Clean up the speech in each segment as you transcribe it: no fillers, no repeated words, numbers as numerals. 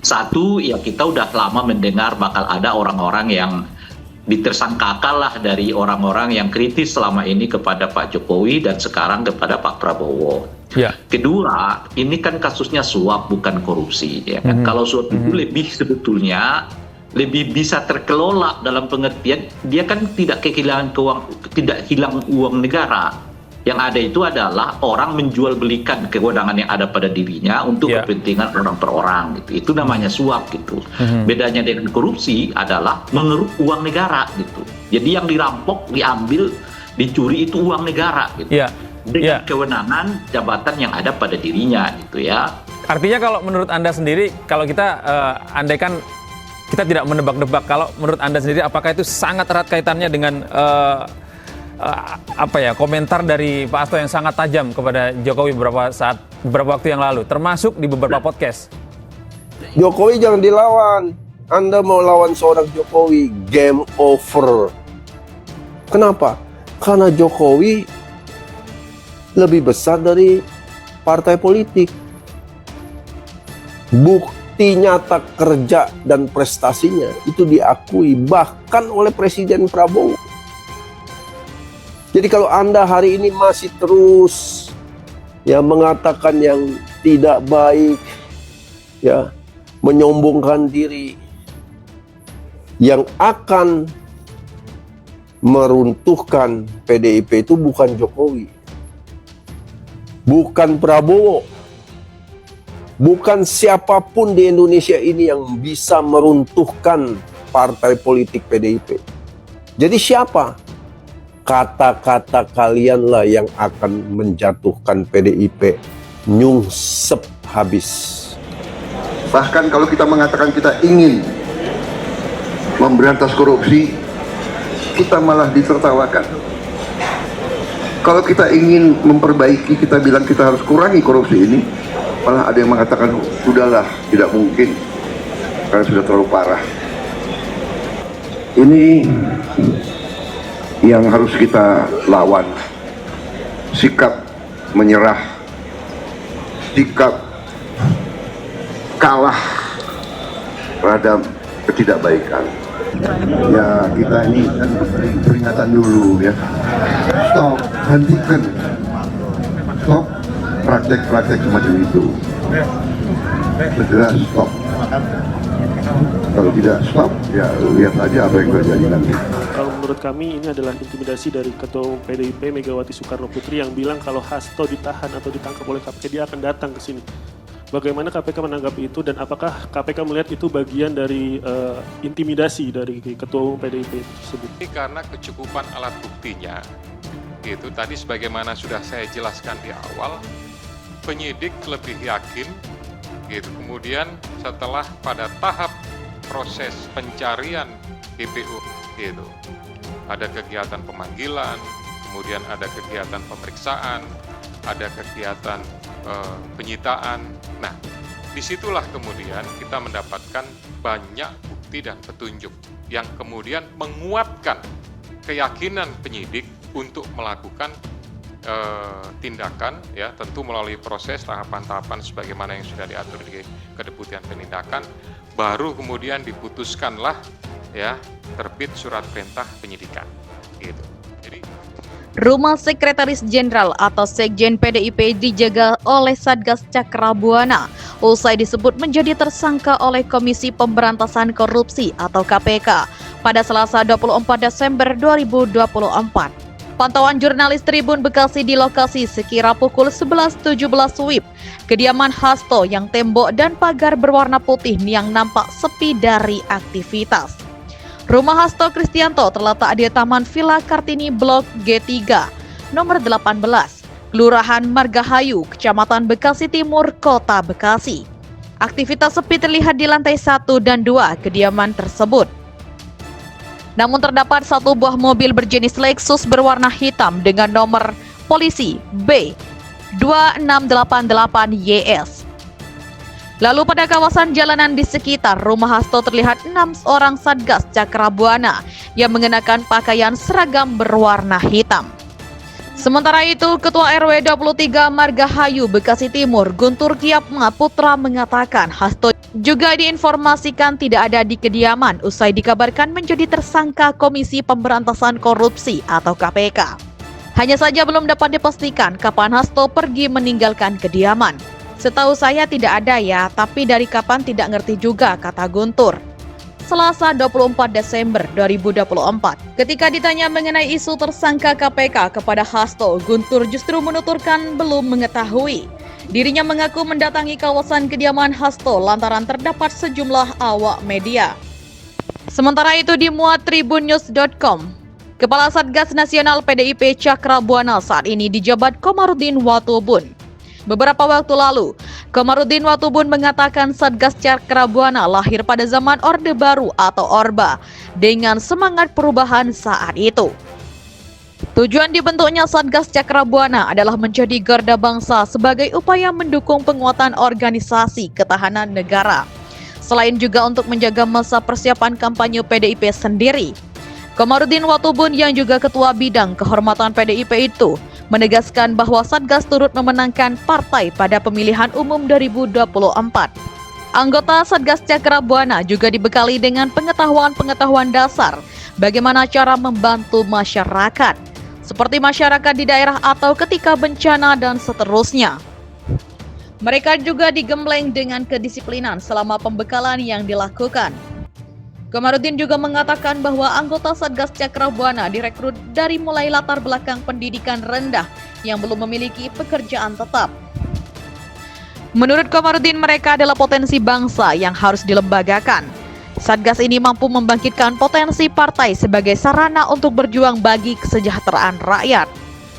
Satu, ya kita udah lama mendengar bakal ada orang-orang yang ditersangkakan lah dari orang-orang yang kritis selama ini kepada Pak Jokowi dan sekarang kepada Pak Prabowo. Ya. Kedua, ini kan kasusnya suap bukan korupsi, ya kan? Kalau suap itu lebih sebetulnya lebih bisa terkelola dalam pengertian dia kan tidak kehilangan tidak hilang uang negara. Yang ada itu adalah orang menjual belikan kewenangan yang ada pada dirinya untuk kepentingan orang per orang gitu. Itu namanya suap gitu. Bedanya dengan korupsi adalah mengeruk uang negara gitu. Jadi yang dirampok, diambil, dicuri itu uang negara gitu. Dengan kewenangan jabatan yang ada pada dirinya gitu ya. Artinya kalau menurut Anda sendiri, kalau kita andaikan kita tidak menebak-nebak, kalau menurut Anda sendiri apakah itu sangat erat kaitannya dengan komentar dari Pak Hasto yang sangat tajam kepada Jokowi beberapa waktu yang lalu, termasuk di beberapa podcast? Jokowi jangan dilawan. Anda mau lawan seorang Jokowi, game over. Kenapa? Karena Jokowi lebih besar dari partai politik. Bukti nyata kerja dan prestasinya itu diakui bahkan oleh Presiden Prabowo. Jadi kalau Anda hari ini masih terus mengatakan yang tidak baik, menyombongkan diri, yang akan meruntuhkan PDIP itu bukan Jokowi, bukan Prabowo, bukan siapapun di Indonesia ini yang bisa meruntuhkan partai politik PDIP. Jadi siapa? Kata-kata kalianlah yang akan menjatuhkan PDIP nyungsep habis. Bahkan kalau kita mengatakan kita ingin memberantas korupsi, kita malah ditertawakan. Kalau kita ingin memperbaiki, kita bilang kita harus kurangi korupsi ini, malah ada yang mengatakan sudahlah, tidak mungkin karena sudah terlalu parah. Ini yang harus kita lawan, sikap menyerah, sikap kalah terhadap ketidakbaikan. Ya kita ini kan peringatan dulu ya, stop, hentikan, stop praktek-praktek semacam itu, segera stop. Kalau tidak stop, ya lihat aja apa yang terjadi nanti. Kalau menurut kami ini adalah intimidasi dari Ketua Umum PDIP Megawati Soekarno Putri yang bilang kalau Hasto ditahan atau ditangkap oleh KPK dia akan datang ke sini. Bagaimana KPK menanggapi itu dan apakah KPK melihat itu bagian dari intimidasi dari Ketua Umum PDIP tersebut? Karena kecukupan alat buktinya, itu tadi sebagaimana sudah saya jelaskan di awal, penyidik lebih yakin, gitu. Kemudian setelah pada tahap proses pencarian DPU, gitu, ada kegiatan pemanggilan, kemudian ada kegiatan pemeriksaan, ada kegiatan penyitaan. Nah, disitulah kemudian kita mendapatkan banyak bukti dan petunjuk yang kemudian menguatkan keyakinan penyidik untuk melakukan tindakan, ya tentu melalui proses tahapan-tahapan sebagaimana yang sudah diatur di Kedeputian Penindakan, baru kemudian diputuskanlah ya terbit surat perintah penyidikan. Gitu. Jadi Rumah Sekretaris Jenderal atau Sekjen PDIP dijaga oleh Satgas Cakrabuana usai disebut menjadi tersangka oleh Komisi Pemberantasan Korupsi atau KPK pada Selasa 24 Desember 2024. Pantauan jurnalis Tribun Bekasi di lokasi sekira pukul 11.17 WIB, kediaman Hasto yang tembok dan pagar berwarna putih yang nampak sepi dari aktivitas. Rumah Hasto Kristianto terletak di Taman Villa Kartini Blok G3, nomor 18, Kelurahan Margahayu, Kecamatan Bekasi Timur, Kota Bekasi. Aktivitas sepi terlihat di lantai 1 dan 2 kediaman tersebut. Namun terdapat satu buah mobil berjenis Lexus berwarna hitam dengan nomor polisi B2688YS. Lalu pada kawasan jalanan di sekitar rumah Hasto terlihat 6 orang Satgas Cakrabuana yang mengenakan pakaian seragam berwarna hitam. Sementara itu, Ketua RW 23 Margahayu, Bekasi Timur, Guntur Kiatma Putra mengatakan Hasto juga diinformasikan tidak ada di kediaman usai dikabarkan menjadi tersangka Komisi Pemberantasan Korupsi atau KPK. Hanya saja belum dapat dipastikan kapan Hasto pergi meninggalkan kediaman. Setahu saya tidak ada ya, tapi dari kapan tidak ngerti juga, kata Guntur. Selasa 24 Desember 2024. Ketika ditanya mengenai isu tersangka KPK kepada Hasto, Guntur justru menuturkan belum mengetahui. Dirinya mengaku mendatangi kawasan kediaman Hasto lantaran terdapat sejumlah awak media. Sementara itu dimuat tribunnews.com, Kepala Satgas Nasional PDIP Cakrabuana saat ini dijabat Komarudin Watubun. Beberapa waktu lalu, Komarudin Watubun mengatakan Satgas Cakrabuana lahir pada zaman Orde Baru atau Orba dengan semangat perubahan saat itu. Tujuan dibentuknya Satgas Cakrabuana adalah menjadi garda bangsa sebagai upaya mendukung penguatan organisasi ketahanan negara. Selain juga untuk menjaga masa persiapan kampanye PDIP sendiri. Komarudin Watubun yang juga Ketua Bidang Kehormatan PDIP itu menegaskan bahwa Satgas turut memenangkan partai pada pemilihan umum 2024. Anggota Satgas Cakrabuana juga dibekali dengan pengetahuan-pengetahuan dasar bagaimana cara membantu masyarakat, seperti masyarakat di daerah atau ketika bencana dan seterusnya. Mereka juga digembleng dengan kedisiplinan selama pembekalan yang dilakukan. Komarudin juga mengatakan bahwa anggota Satgas Cakrabuana direkrut dari mulai latar belakang pendidikan rendah yang belum memiliki pekerjaan tetap. Menurut Komarudin, mereka adalah potensi bangsa yang harus dilembagakan. Satgas ini mampu membangkitkan potensi partai sebagai sarana untuk berjuang bagi kesejahteraan rakyat.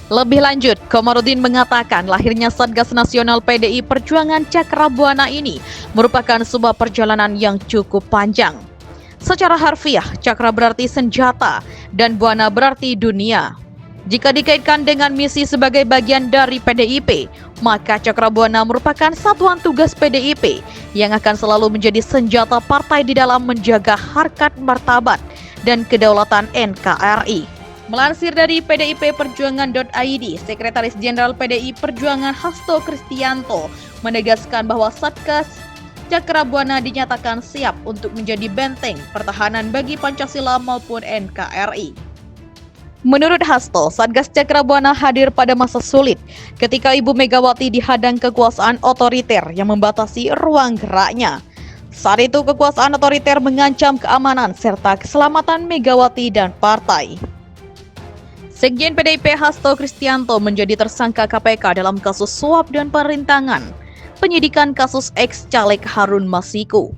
Lebih lanjut, Komarudin mengatakan lahirnya Satgas Nasional PDI Perjuangan Cakrabuana ini merupakan sebuah perjalanan yang cukup panjang. Secara harfiah, cakra berarti senjata dan buana berarti dunia. Jika dikaitkan dengan misi sebagai bagian dari PDIP, maka Cakrabuana merupakan satuan tugas PDIP yang akan selalu menjadi senjata partai di dalam menjaga harkat martabat dan kedaulatan NKRI. Melansir dari pdipperjuangan.id, Sekretaris Jenderal PDI Perjuangan Hasto Kristianto menegaskan bahwa Satgas Cakrabuana dinyatakan siap untuk menjadi benteng pertahanan bagi Pancasila maupun NKRI. Menurut Hasto, Satgas Cakrabuana hadir pada masa sulit ketika Ibu Megawati dihadang kekuasaan otoriter yang membatasi ruang geraknya. Saat itu kekuasaan otoriter mengancam keamanan serta keselamatan Megawati dan partai. Sekjen PDIP Hasto Kristianto menjadi tersangka KPK dalam kasus suap dan perintangan penyidikan kasus ex-caleg Harun Masiku.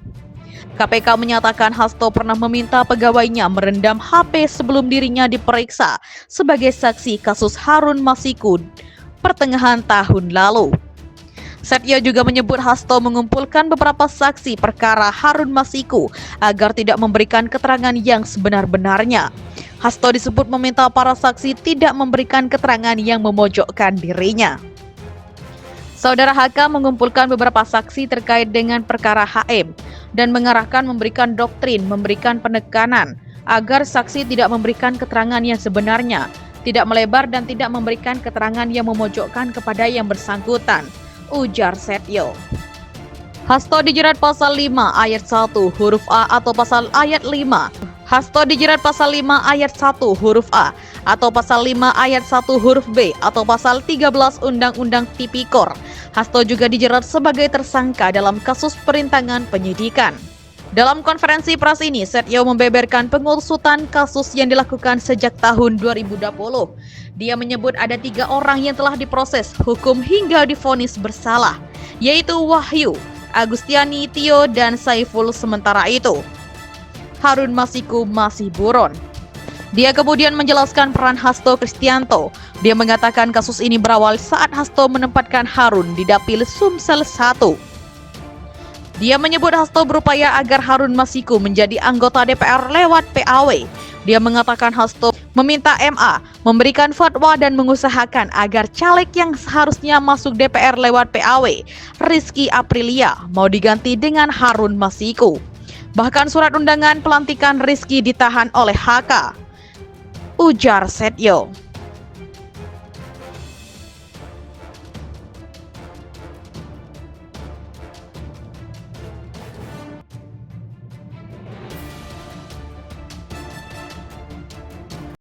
KPK menyatakan Hasto pernah meminta pegawainya merendam HP sebelum dirinya diperiksa sebagai saksi kasus Harun Masiku pertengahan tahun lalu. Setio juga menyebut Hasto mengumpulkan beberapa saksi perkara Harun Masiku agar tidak memberikan keterangan yang sebenar-benarnya. Hasto disebut meminta para saksi tidak memberikan keterangan yang memojokkan dirinya. Saudara HK mengumpulkan beberapa saksi terkait dengan perkara HM dan mengarahkan memberikan doktrin, memberikan penekanan agar saksi tidak memberikan keterangan yang sebenarnya, tidak melebar dan tidak memberikan keterangan yang memojokkan kepada yang bersangkutan, ujar Setio. Hasto dijerat pasal 5 ayat 1 huruf A atau pasal ayat 5. Hasto dijerat pasal 5 ayat 1 huruf A atau pasal 5 ayat 1 huruf B atau pasal 13 Undang-Undang Tipikor. Hasto juga dijerat sebagai tersangka dalam kasus perintangan penyidikan. Dalam konferensi pers ini, Setio membeberkan pengusutan kasus yang dilakukan sejak tahun 2020. Dia menyebut ada 3 orang yang telah diproses hukum hingga divonis bersalah, yaitu Wahyu, Agustiani, Tio, dan Saiful. Sementara itu, Harun Masiku masih buron. Dia kemudian menjelaskan peran Hasto Kristianto. Dia mengatakan kasus ini berawal saat Hasto menempatkan Harun di Dapil Sumsel 1. Dia menyebut Hasto berupaya agar Harun Masiku menjadi anggota DPR lewat PAW. Dia mengatakan Hasto meminta MA memberikan fatwa dan mengusahakan agar caleg yang seharusnya masuk DPR lewat PAW, Rizky Aprilia, mau diganti dengan Harun Masiku. Bahkan surat undangan pelantikan Rizky ditahan oleh HK, ujar Setio.